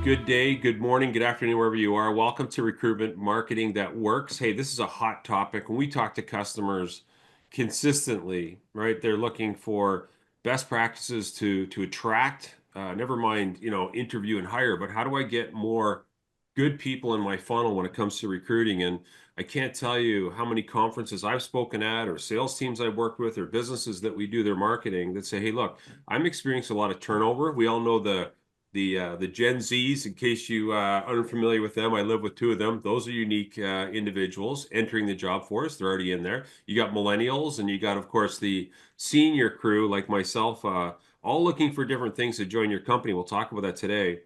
Good day, good morning, good afternoon, wherever you are. Welcome to Recruitment Marketing That Works. Hey, this is a hot topic. When we talk to customers consistently, right, they're looking for best practices to attract, never mind, interview and hire, but how do I get more good people in my funnel when it comes to recruiting? And I can't tell you how many conferences I've spoken at or sales teams I've worked with or businesses that we do their marketing that say, hey, look, I'm experiencing a lot of turnover. We all know the Gen Zs, in case you are unfamiliar with them. I live with two of them. Those are unique individuals entering the job force. They're already in there. You got millennials, and you got, of course, the senior crew like myself, all looking for different things to join your company. We'll talk about that today.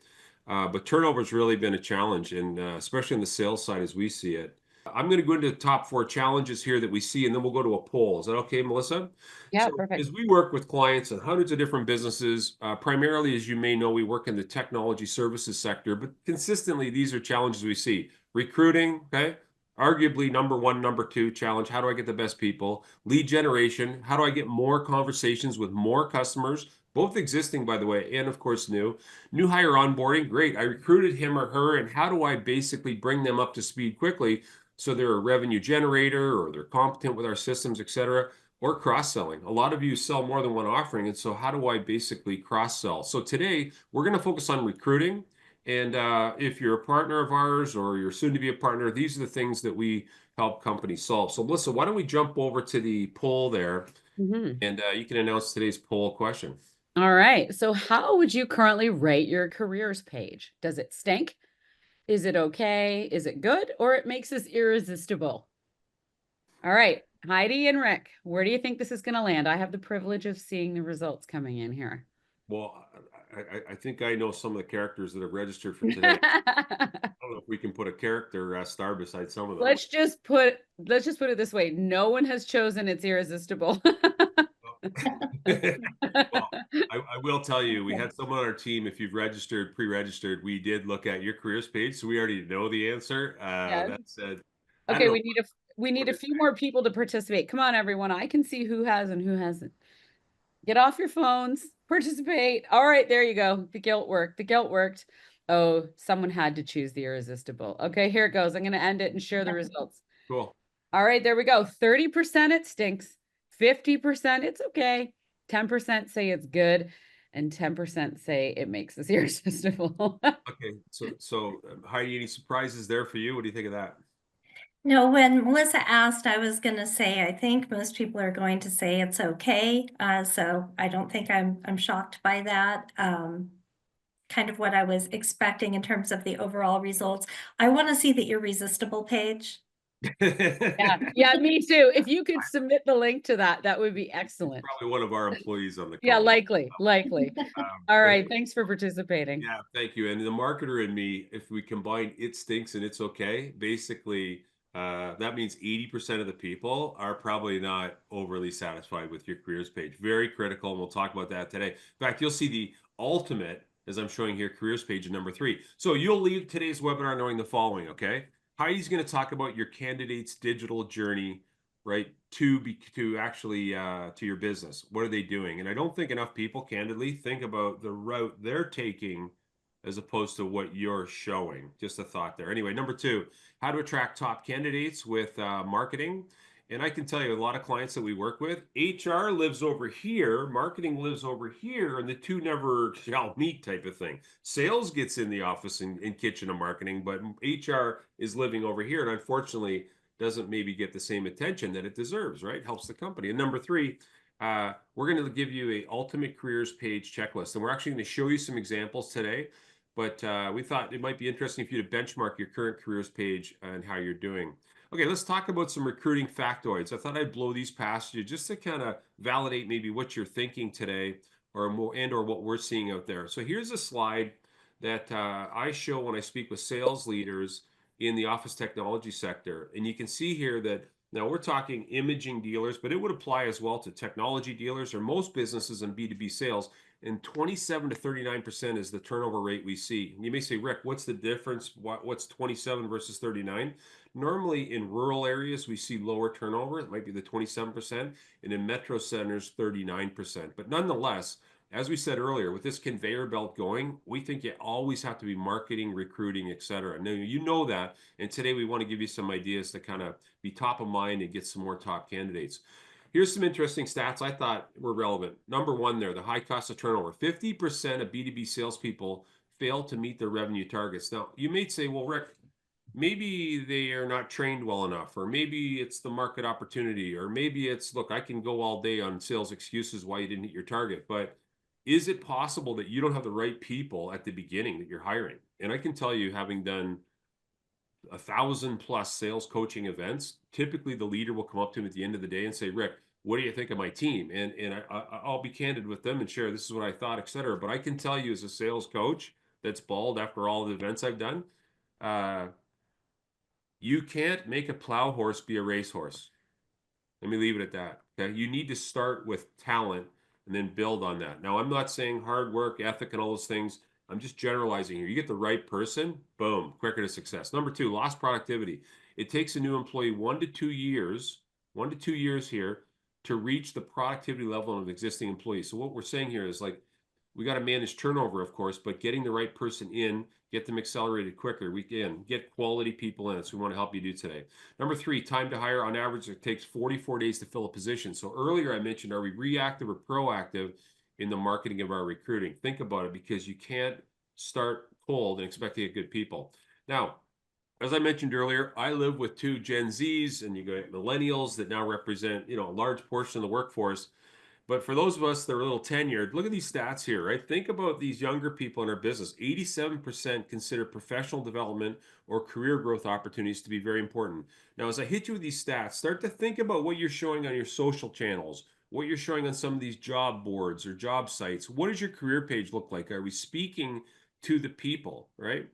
But turnover has really been a challenge, and especially on the sales side as we see it. I'm going to go into the top 4 challenges here that we see, and then we'll go to a poll. Is that okay, Melissa? Yeah, So perfect. as we work with clients and hundreds of different businesses, primarily, as you may know, we work in the technology services sector, but consistently, these are challenges we see. Recruiting, okay? Arguably number 1, number 2 challenge. How do I get the best people? Lead generation. How do I get more conversations with more customers, both existing, by the way, and of course, new. New hire onboarding. Great. I recruited him or her, and how do I basically bring them up to speed quickly so they're a revenue generator or they're competent with our systems, et cetera? Or cross-selling. A lot of you sell more than one offering, and so how do I basically cross-sell? So today, we're going to focus on recruiting, and if you're a partner of ours or you're soon to be a partner, these are the things that we help companies solve. So Melissa, why don't we jump over to the poll there, Mhm. and you can announce today's poll question. All right. So, how would you currently rate your careers page? Does it stink? Is it okay? Is it good? Or it makes us irresistible? All right. Heidi and Rick, where do you think this is going to land? I have the privilege of seeing the results coming in here. Well, I think I know some of the characters that have registered for today. I don't know if we can put a character star beside some of them. Let's just put it this way. No one has chosen it's irresistible. Well, I will tell you, we had someone on our team. If you've registered, pre-registered, we did look at your careers page, so we already know the answer. Yes. That said, I don't Okay, know. we need a few more people to participate. Come on, everyone. I can see who has and who hasn't. Get off your phones, participate. All right, there you go. The guilt worked. The guilt worked. Oh, someone had to choose the irresistible. Okay, here it goes. I'm going to end it and share the results. Cool. All right, there we go. 30% it stinks. 50% it's okay. 10% say it's good. And 10% say it makes us irresistible. Okay, so Heidi, any surprises there for you? What do you think of that? No, when Melissa asked, I was going to say, I think most people are going to say it's okay. So I don't think I'm shocked by that. Kind of what I was expecting in terms of the overall results. I want to see the irresistible page. Yeah, me too. If you could submit the link to that, that would be excellent. Probably one of our employees on the Yeah, call. likely. All But right, thanks for participating. yeah, thank you. And the marketer in me, if we combine it stinks and it's okay, basically, that means 80% of the people are probably not overly satisfied with your careers page. Very critical, and we'll talk about that today. In fact, you'll see the ultimate, as I'm showing here, careers page number 3. So you'll leave today's webinar knowing the following, okay? Heidi's going to talk about your candidate's digital journey, right, to actually to your business. What are they doing? And I don't think enough people candidly think about the route they're taking as opposed to what you're showing. Just a thought there. Anyway, number 2, how to attract top candidates with marketing. And I can tell you a lot of clients that we work with, HR lives over here, marketing lives over here, and the two never shall meet type of thing. Sales gets in the office and kitchen of marketing, but HR is living over here. And unfortunately, doesn't maybe get the same attention that it deserves, right? Helps the company. And number 3, we're going to give you a ultimate careers page checklist. And we're actually going to show you some examples today. But we thought it might be interesting for you to benchmark your current careers page and how you're doing. Okay, let's talk about some recruiting factoids. I thought I'd blow these past you just to kind of validate maybe what you're thinking today or more or what we're seeing out there. So here's a slide that I show when I speak with sales leaders in the office technology sector. And you can see here that now we're talking imaging dealers, but it would apply as well to technology dealers or most businesses in B2B sales. And 27 to 39% is the turnover rate we see. And you may say, Rick, what's the difference? What's 27 versus 39? Normally in rural areas, we see lower turnover. It might be the 27%. And in metro centers, 39%. But nonetheless, as we said earlier, with this conveyor belt going, we think you always have to be marketing, recruiting, etc. Now, you know that. And today we want to give you some ideas to kind of be top of mind and get some more top candidates. Here's some interesting stats I thought were relevant. Number one there, the high cost of turnover. 50% of B2B salespeople fail to meet their revenue targets. Now, you may say, well, Rick, maybe they are not trained well enough, or maybe it's the market opportunity, or maybe it's, look, I can go all day on sales excuses why you didn't hit your target. But is it possible that you don't have the right people at the beginning that you're hiring? And I can tell you, having done 1,000+ sales coaching events, typically the leader will come up to him at the end of the day and say, Rick, what do you think of my team? And I'll be candid with them and share, this is what I thought, etc. But I can tell you, as a sales coach that's bald after all the events I've done, you can't make a plow horse be a racehorse. Let me leave it at that. Okay. You need to start with talent and then build on that. Now, I'm not saying hard work, ethic, and all those things. I'm just generalizing here. You get the right person, boom, quicker to success. Number two, lost productivity. It takes a new employee 1 to 2 years, 1 to 2 years here to reach the productivity level of existing employees. So what we're saying here is, like, we got to manage turnover, of course, but getting the right person in, get them accelerated quicker. We can get quality people in. So we want to help you do today. Number three, time to hire. On average, it takes 44 days to fill a position. So earlier I mentioned, are we reactive or proactive in the marketing of our recruiting? Think about it, because you can't start cold and expect to get good people. Now, as I mentioned earlier, I live with 2 Gen Zs, and you got millennials that now represent, a large portion of the workforce. But for those of us that are a little tenured, look at these stats here, right? Think about these younger people in our business. 87% consider professional development or career growth opportunities to be very important. Now, as I hit you with these stats, start to think about what you're showing on your social channels, what you're showing on some of these job boards or job sites. What does your career page look like? Are we speaking to the people, right?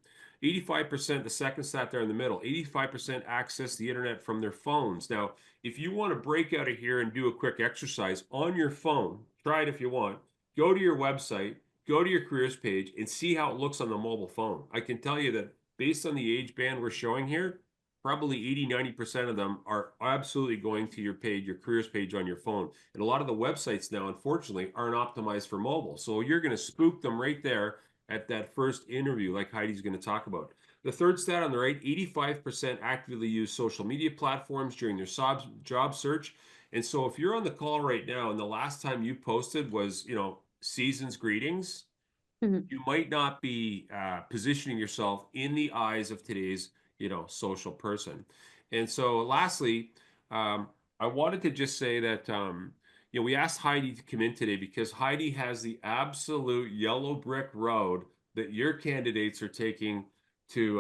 85%, the second stat there in the middle, 85% access the internet from their phones. Now, if you want to break out of here and do a quick exercise on your phone, try it if you want. Go to your website, go to your careers page, and see how it looks on the mobile phone. I can tell you that based on the age band we're showing here, probably 80–90% of them are absolutely going to your page, your careers page on your phone. And a lot of the websites now, unfortunately, aren't optimized for mobile. So you're going to spook them right there at that first interview, like Heidi's going to talk about. The third stat on the right, 85% actively use social media platforms during their job search. And so if you're on the call right now and the last time you posted was, season's greetings, you might not be positioning yourself in the eyes of today's, social person. And so lastly, I wanted to just say that, we asked Heidi to come in today because Heidi has the absolute yellow brick road that your candidates are taking to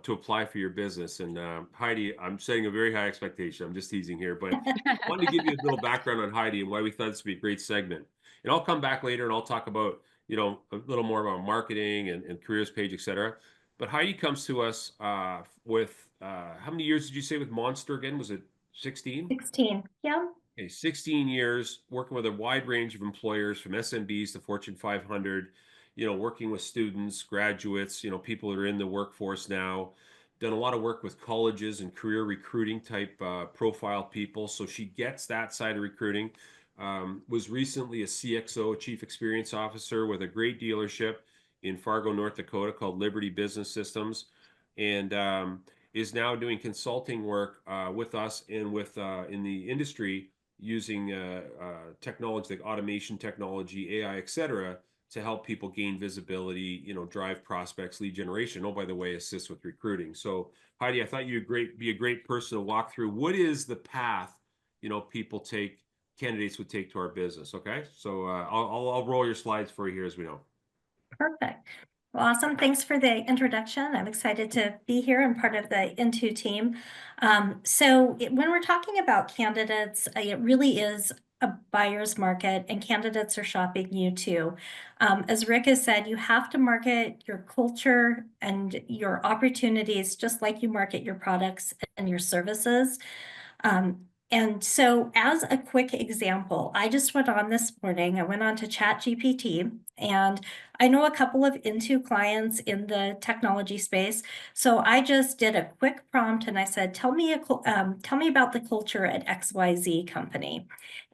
to apply for your business. And Heidi, I'm setting a very high expectation. I'm just teasing here, but I wanted to give you a little background on Heidi and why we thought this would be a great segment. And I'll come back later and I'll talk about, a little more about marketing and careers page, etc. But Heidi comes to us with, how many years did you say with Monster again? Was it 16? 16, yeah. Okay, 16 years working with a wide range of employers, from SMBs to Fortune 500, working with students, graduates, people that are in the workforce now. Done a lot of work with colleges and career recruiting type profile people. So she gets that side of recruiting. Was recently a CXO, Chief Experience Officer, with a great dealership in Fargo, North Dakota called Liberty Business Systems. And is now doing consulting work with us and with in the industry using technology like automation technology, AI, etc., to help people gain visibility, drive prospects, lead generation. Oh, by the way, assist with recruiting. So Heidi, I thought you'd be a great person to walk through what is the path, candidates would take to our business. Okay, so I'll roll your slides for you here as we know. Perfect. Well, awesome. Thanks for the introduction. I'm excited to be here and part of the Into team. When we're talking about candidates, it really is a buyer's market, and candidates are shopping you too. As Rick has said, you have to market your culture and your opportunities just like you market your products and your services. And so as a quick example, I just went on this morning, I went on to ChatGPT, and I know a couple of Into clients in the technology space. So I just did a quick prompt and I said, tell me about the culture at XYZ company.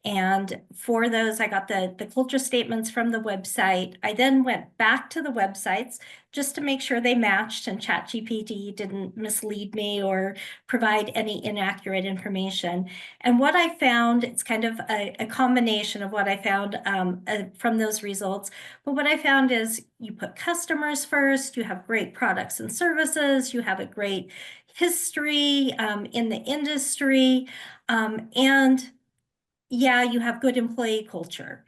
And for those, I got the culture statements from the website. I then went back to the websites just to make sure they matched and ChatGPT didn't mislead me or provide any inaccurate information. And what I found, it's kind of a combination of what I found from those results. But what I found is you put customers first, you have great products and services, you have a great history in the industry, and yeah, you have good employee culture.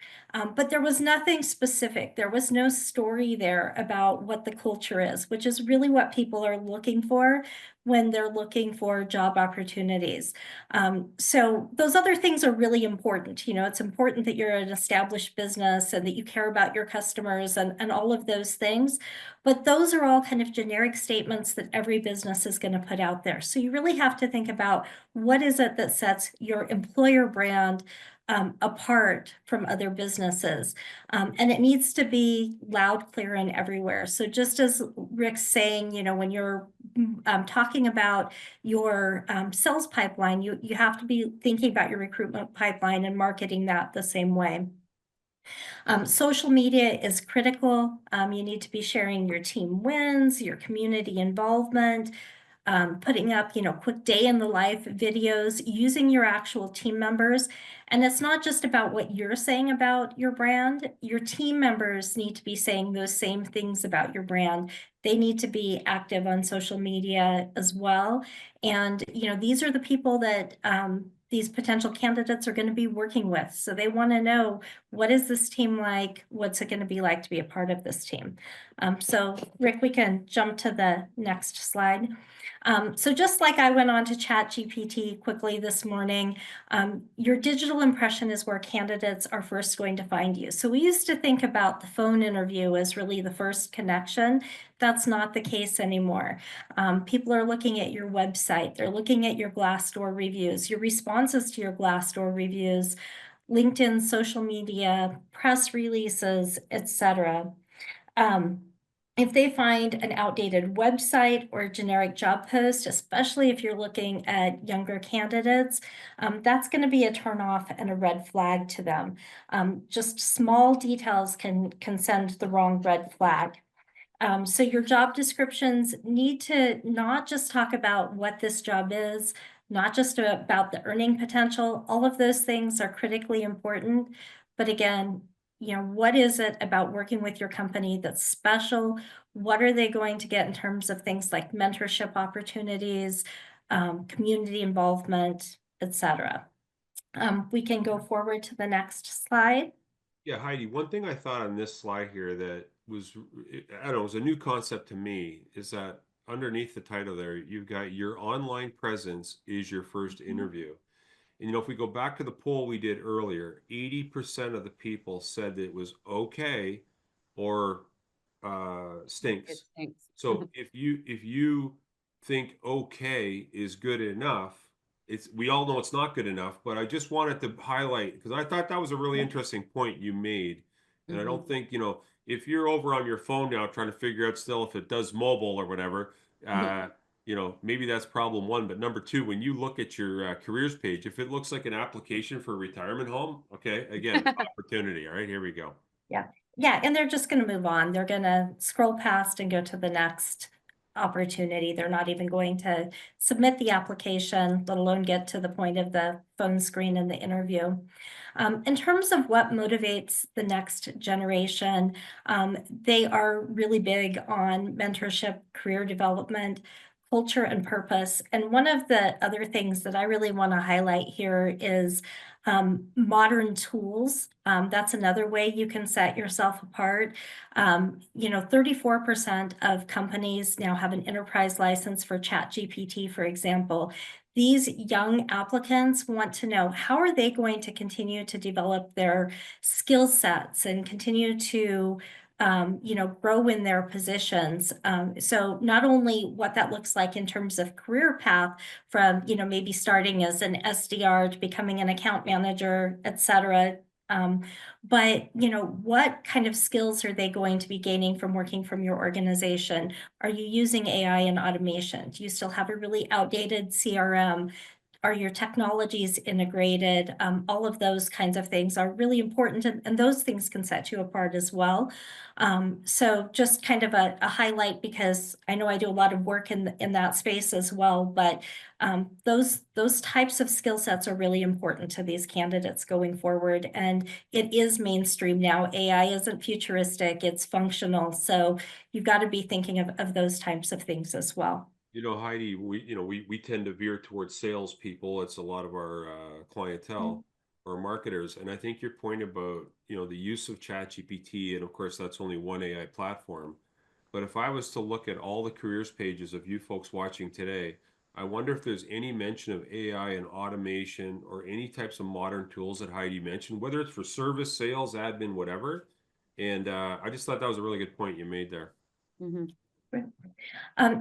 But there was nothing specific. There was no story there about what the culture is, which is really what people are looking for when they're looking for job opportunities. So those other things are really important. You know, it's important that you're an established business and that you care about your customers and all of those things. But those are all kind of generic statements that every business is going to put out there. So you really have to think about what is it that sets your employer brand apart from other businesses. And it needs to be loud, clear, and everywhere. So just as Rick's saying, you know, when you're talking about your sales pipeline, you have to be thinking about your recruitment pipeline and marketing that the same way. Social media is critical. You need to be sharing your team wins, your community involvement, putting up, you know, quick day in the life videos, using your actual team members. And it's not just about what you're saying about your brand. Your team members need to be saying those same things about your brand. They need to be active on social media as well. And, you know, these are the people that these potential candidates are going to be working with. So they want to know, what is this team like? What's it going to be like to be a part of this team? So Rick, we can jump to the next slide. So just like I went on to ChatGPT quickly this morning, your digital impression is where candidates are first going to find you. So we used to think about the phone interview as really the first connection. That's not the case anymore. People are looking at your website. They're looking at your Glassdoor reviews, your responses to your Glassdoor reviews, LinkedIn, social media, press releases, etc. If they find an outdated website or a generic job post, especially if you're looking at younger candidates, that's going to be a turnoff and a red flag to them. Just small details can send the wrong red flag. So your job descriptions need to not just talk about what this job is, not just about the earning potential. All of those things are critically important. But again, you know, what is it about working with your company that's special? What are they going to get in terms of things like mentorship opportunities, community involvement, etc. We can go forward to the next slide. Yeah, Heidi, one thing I thought on this slide here that was, I don't know, was a new concept to me is that underneath the title there, you've got your online presence is your first interview. And, you know, if we go back to the poll we did earlier, 80% of the people said that it was okay or stinks. It stinks. So if you think okay is good enough, we all know it's not good enough, but I just wanted to highlight because I thought that was a really interesting point you made. And I don't think, you know, if you're over on your phone now trying to figure out still if it does mobile or whatever, you know, maybe that's problem one. But number two, when you look at your careers page, if it looks like an application for a retirement home, okay, again, opportunity. All right, here we go. Yeah. Yeah. And they're just going to move on. They're going to scroll past and go to the next opportunity. They're not even going to submit the application, let alone get to the point of the phone screen in the interview. In terms of what motivates the next generation, they are really big on mentorship, career development, culture, and purpose. And one of the other things that I really want to highlight here is modern tools. That's another way you can set yourself apart. You know, 34% of companies now have an enterprise license for ChatGPT, for example. These young applicants want to know, how are they going to continue to develop their skill sets and continue to you know, grow in their positions. So not only what that looks like in terms of career path from, you know, maybe starting as an SDR to becoming an account manager, et cetera. But, you know, what kind of skills are they going to be gaining from working from your organization? Are you using AI and automation? Do you still have a really outdated CRM? are your technologies integrated? All of those kinds of things are really important, and those things can set you apart as well. So just kind of a highlight, because I know I do a lot of work in that space as well, but those types of skill sets are really important to these candidates going forward. And it is mainstream now. AI isn't futuristic, it's functional. So you've got to be thinking of those types of things as well. You know, Heidi, we tend to veer towards salespeople. It's a lot of our clientele or marketers. And I think your point about, the use of ChatGPT, and of course, that's only one AI platform. But if I was to look at all the careers pages of you folks watching today, I wonder if there's any mention of AI and automation or any types of modern tools that Heidi mentioned, whether it's for service, sales, admin, whatever. And I just thought that was a really good point you made there. Mhm.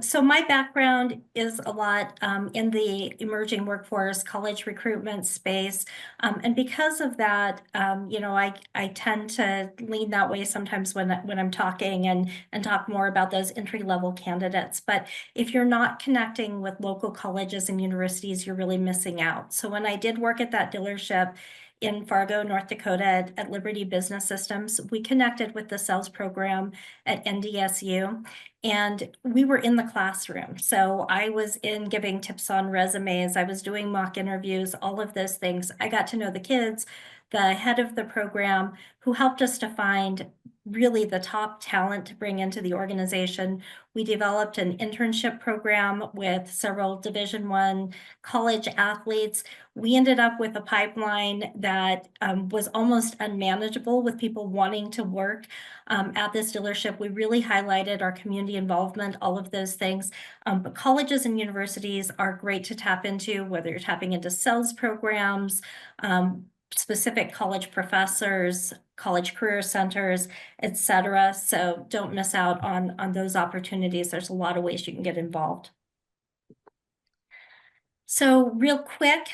So my background is a lot in the emerging workforce, college recruitment space. And because of that, I tend to lean that way sometimes when I'm talking and talk more about those entry-level candidates. But if you're not connecting with local colleges and universities, you're really missing out. So when I did work at that dealership in Fargo, North Dakota at Liberty Business Systems, we connected with the sales program at NDSU. And we were in the classroom. So I was in giving tips on resumes. I was doing mock interviews, all of those things. I got to know the kids, the head of the program, who helped us to find really the top talent to bring into the organization. We developed an internship program with several Division I college athletes. We ended up with a pipeline that was almost unmanageable with people wanting to work at this dealership. We really highlighted our community involvement, all of those things. But colleges and universities are great to tap into, whether you're tapping into sales programs, specific college professors, college career centers, etc. So don't miss out on those opportunities. There's a lot of ways you can get involved. So real quick,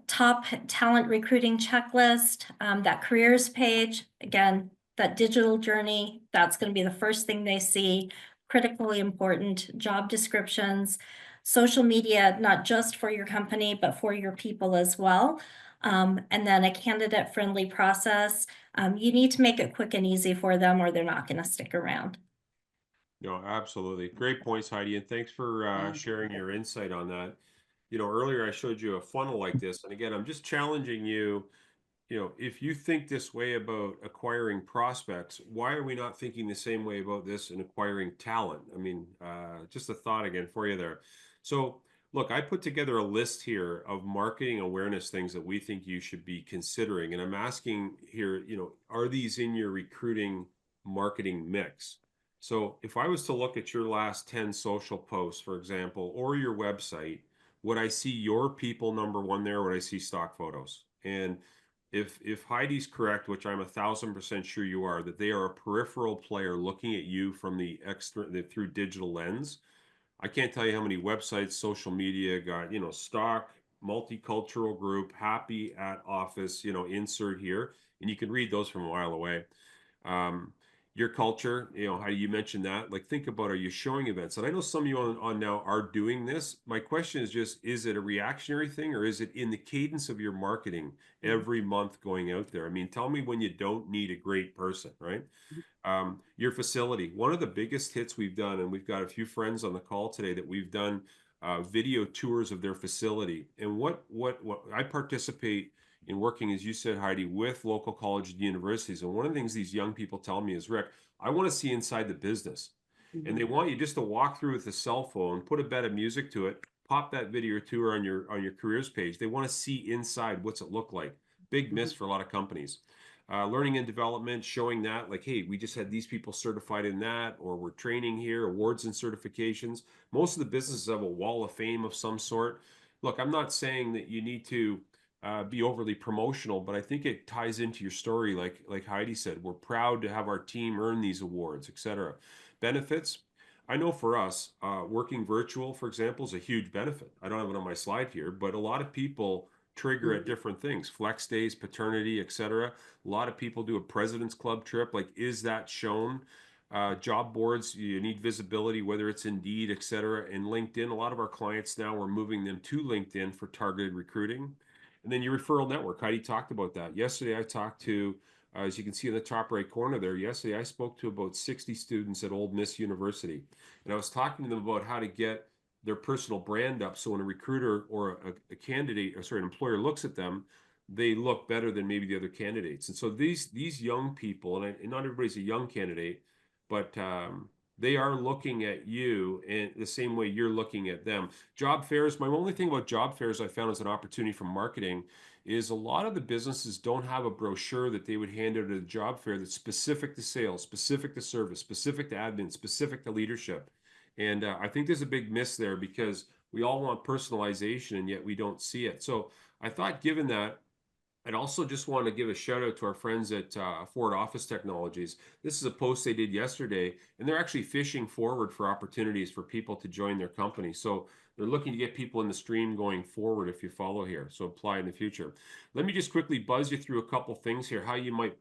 top talent recruiting checklist, that careers page, again, that digital journey, that's going to be the first thing they see. Critically important. Job descriptions, social media, not just for your company, but for your people as well. And then a candidate-friendly process. You need to make it quick and easy for them, or they're not going to stick around. No, absolutely. Great points, Heidi. And thanks for sharing your insight on that. Earlier I showed you a funnel like this. And again, I'm just challenging you, if you think this way about acquiring prospects, why are we not thinking the same way about this in acquiring talent? I mean, just a thought again for you there. So look, I put together a list here of marketing awareness things that we think you should be considering. And I'm asking here, are these in your recruiting marketing mix? So if I was to look at your last 10 social posts, for example, or your website, would I see your people number one there? Would I see stock photos? And if Heidi's correct, which I'm 1,000% sure you are, that they are a peripheral player looking at you from the through digital lens, I can't tell you how many websites, social media got, stock, multicultural group, happy at office, insert here, and you can read those from a mile away. Your culture, how you mentioned that, like think about, are you showing events? And I know some of you on now are doing this. My question is just, is it a reactionary thing, or is it in the cadence of your marketing every month going out there? I mean, tell me when you don't need a great person, right? Your facility, one of the biggest hits we've done, and we've got a few friends on the call today that we've done video tours of their facility. And what I participate in working, as you said, Heidi, with local colleges and universities. And one of the things these young people tell me is, Rick, I want to see inside the business. And they want you just to walk through with a cell phone, put a bed of music to it, pop that video tour on your careers page. They want to see inside, what's it look like. Big miss for a lot of companies. Learning and development, showing that, like, hey, we just had these people certified in that, or we're training here, awards and certifications. Most of the businesses have a wall of fame of some sort. Look, I'm not saying that you need to be overly promotional, but I think it ties into your story. Like Heidi said, we're proud to have our team earn these awards, etc. Benefits. I know for us, working virtual, for example, is a huge benefit. I don't have it on my slide here, but a lot of people trigger at different things, flex days, paternity, etc. A lot of people do a President's Club trip. Like, is that shown? Job boards, you need visibility, whether it's Indeed, et cetera, and LinkedIn. A lot of our clients now are moving them to LinkedIn for targeted recruiting. And then your referral network. Heidi talked about that. Yesterday, I talked to, as you can see in the top right corner there, yesterday I spoke to about 60 students at Ole Miss University. And I was talking to them about how to get their personal brand up. So when a recruiter or a candidate, or sorry, an employer looks at them, they look better than maybe the other candidates. And so these young people, and not everybody's a young candidate, but they are looking at you in the same way you're looking at them. Job fairs, my only thing about job fairs I found as an opportunity for marketing is a lot of the businesses don't have a brochure that they would hand out at a job fair that's specific to sales, specific to service, specific to admin, specific to leadership. And I think there's a big miss there because we all want personalization and yet we don't see it. So I thought, given that, I'd also just want to give a shout out to our friends at Forward Office Technologies. This is a post they did yesterday, and they're actually fishing forward for opportunities for people to join their company. So they're looking to get people in the stream going forward if you follow here. So apply in the future. Let me just quickly buzz you through a couple things here, how you might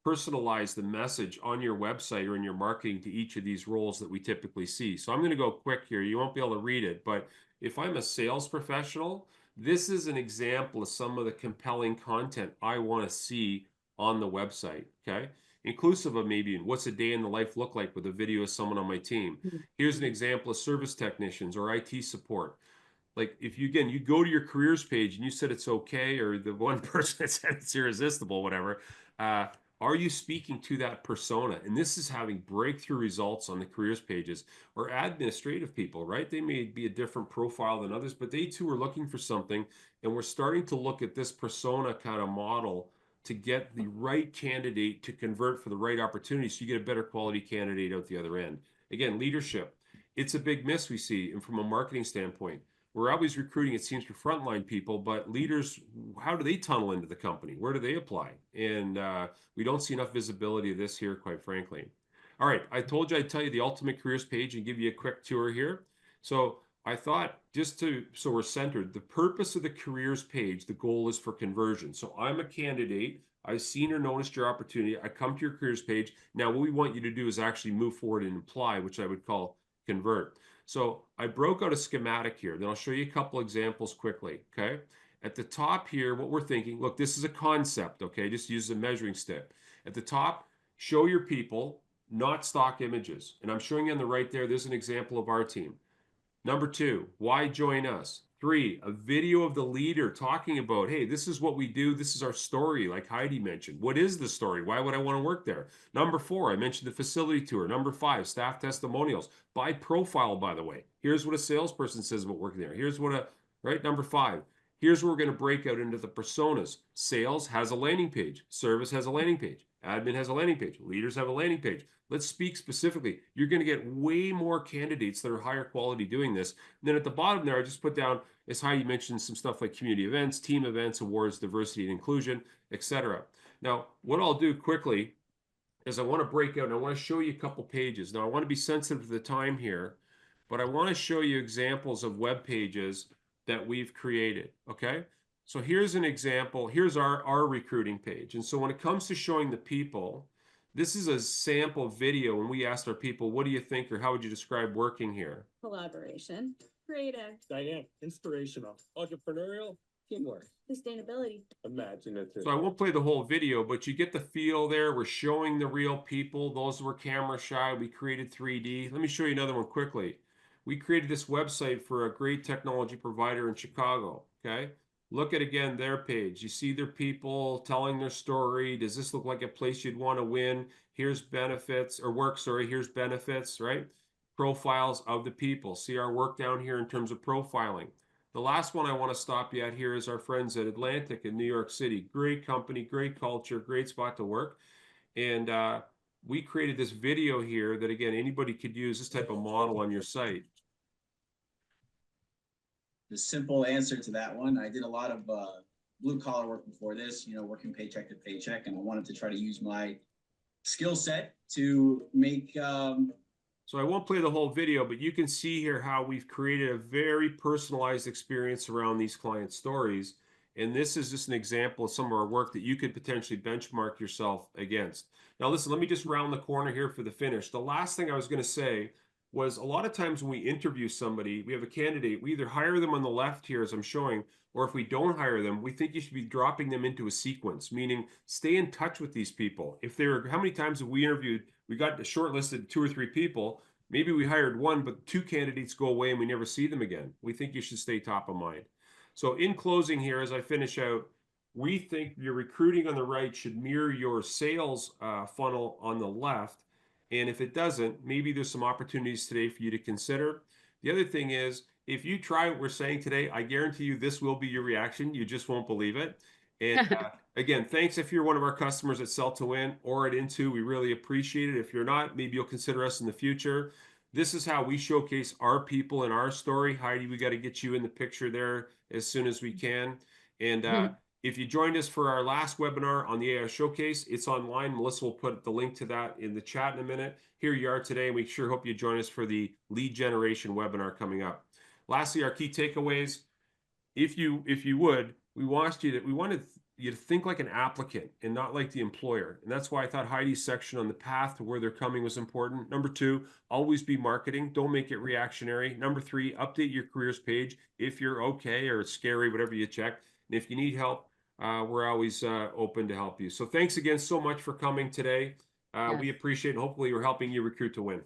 personalize the message on your website or in your marketing to each of these roles that we typically see. So I'm going to go quick here. You won't be able to read it, but if I'm a sales professional, this is an example of some of the compelling content I want to see on the website, okay? Inclusive of maybe what's a day in the life look like with a video of someone on my team. Here's an example of service technicians or IT support. Like if you go to your careers page and you said it's okay, or the one person that said it's irresistible, whatever, are you speaking to that persona? And this is having breakthrough results on the careers pages. Or administrative people, right? They may be a different profile than others, but they too are looking for something. And we're starting to look at this persona kind of model to get the right candidate to convert for the right opportunity so you get a better quality candidate out the other end. Again, leadership, it's a big miss we see. And from a marketing standpoint, we're always recruiting, it seems, for frontline people, but leaders, how do they tunnel into the company? Where do they apply? And we don't see enough visibility of this here, quite frankly. All right, I told you I'd tell you the ultimate careers page and give you a quick tour here. So I thought so we're centered, the purpose of the careers page, the goal is for conversion. So I'm a candidate, I've seen or noticed your opportunity, I come to your careers page. Now what we want you to do is actually move forward and apply, which I would call convert. So I broke out a schematic here. Then I'll show you a couple examples quickly, okay? At the top here, what we're thinking, look, this is a concept, okay? Just use a measuring stick. At the top, show your people, not stock images. And I'm showing you on the right there, there's an example of our team. Number 2, why join us? 3, a video of the leader talking about, hey, this is what we do. This is our story, like Heidi mentioned. What is the story? Why would I want to work there? Number 4, I mentioned the facility tour. Number 5, staff testimonials. By profile, by the way. Here's what a salesperson says about working there. Here's what right? Number 5, here's where we're going to break out into the personas. Sales has a landing page. Service has a landing page. Admin has a landing page. Leaders have a landing page. Let's speak specifically. You're going to get way more candidates that are higher quality doing this. And then at the bottom there, I just put down, as Heidi mentioned, some stuff like community events, team events, awards, diversity and inclusion, etc. Now, what I'll do quickly is I want to break out and I want to show you a couple pages. Now, I want to be sensitive to the time here, but I want to show you examples of web pages that we've created, okay? So here's an example. Here's our recruiting page. And so when it comes to showing the people, this is a sample video when we asked our people, what do you think or how would you describe working here? Collaboration, creative, Dynamic, inspirational, entrepreneurial, teamwork, sustainability. imaginative. So I won't play the whole video, but you get the feel there. We're showing the real people. Those were camera shy. We created 3D. Let me show you another one quickly. We created this website for a great technology provider in Chicago, okay? Look at, again, their page. You see their people telling their story. Does this look like a place you'd want to win? Here's benefits, or work, sorry. Here's benefits, right? Profiles of the people. See our work down here in terms of profiling. The last one I want to stop you at here is our friends at Atlantic in New York City. Great company, great culture, great spot to work. And we created this video here that, again, anybody could use this type of model on your site. The simple answer to that one, I did a lot of blue collar work before this, working paycheck to paycheck, and I wanted to try to use my skill set to make. So I won't play the whole video, but you can see here how we've created a very personalized experience around these client stories. And this is just an example of some of our work that you could potentially benchmark yourself against. Now, listen, let me just round the corner here for the finish. The last thing I was going to say was a lot of times when we interview somebody, we have a candidate, we either hire them on the left here, as I'm showing, or if we don't hire them, we think you should be dropping them into a sequence, meaning stay in touch with these people. If they're, how many times have we interviewed, we got shortlisted 2 or 3 people, maybe we hired 1, but 2 candidates go away and we never see them again. We think you should stay top of mind. So in closing here, as I finish out, we think your recruiting on the right should mirror your sales funnel on the left. And if it doesn't, maybe there's some opportunities today for you to consider. The other thing is, if you try what we're saying today, I guarantee you this will be your reaction. You just won't believe it. And again, thanks if you're one of our customers at Sell to Win or at Into. We really appreciate it. If you're not, maybe you'll consider us in the future. This is how we showcase our people and our story. Heidi, we got to get you in the picture there as soon as we can. And if you joined us for our last webinar on the AI Showcase, it's online. Melissa will put the link to that in the chat in a minute. Here you are today, and we sure hope you join us for the lead generation webinar coming up. Lastly, our key takeaways. If you would, we wanted you to think like an applicant and not like the employer. And that's why I thought Heidi's section on the path to where they're coming was important. Number 2, always be marketing. Don't make it reactionary. Number 3, update your careers page if you're okay or it's scary, whatever you check. And if you need help, we're always open to help you. So thanks again so much for coming today. We appreciate it. Hopefully we're helping you recruit to win.